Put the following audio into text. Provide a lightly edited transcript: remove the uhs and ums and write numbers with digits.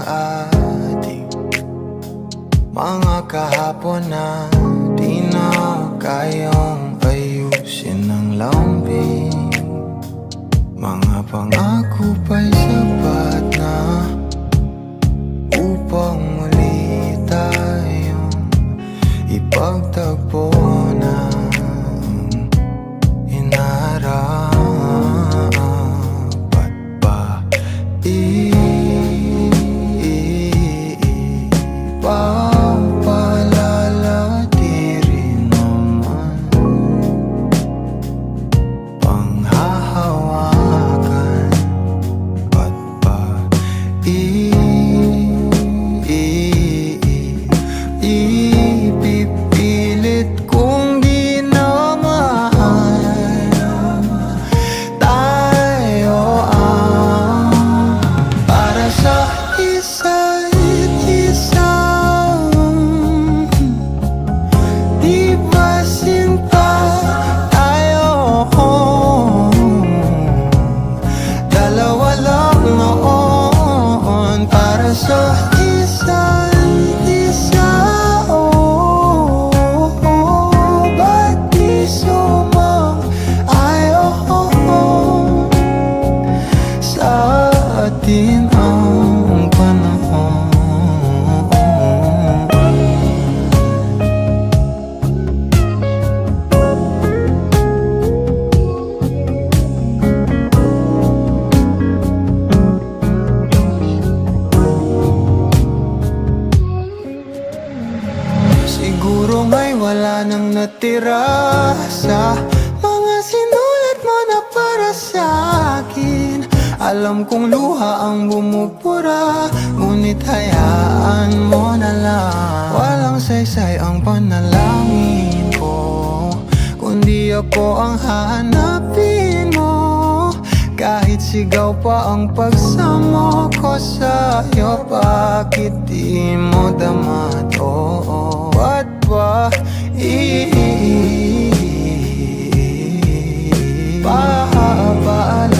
ating mga kahapon na di na kayang ayusin ng lambing. Mga pangako pa'y sapat na upang muli tayong ipagtagpo na inarapat pa. Ipapalala di rin naman panghahawakan at pa ipipilit kong di na mahal tayo ang para sa isa't isa. Di ba sinta tayo? Dalawa lang noon para sa isa't isa. Ba't di sumang-ayon sa atin ang panahon? Siguro may wala nang natira sa mga sinulat mo na para sa akin. Alam kong luha ang bumubura, ngunit hayaan mo na lang. Walang saysay ang panalangin ko, kundi ako ang hahanapin mo. Kahit sigaw pa ang pagsamo ko sa'yo, bakit di mo dama to? Ba't ba pahabaan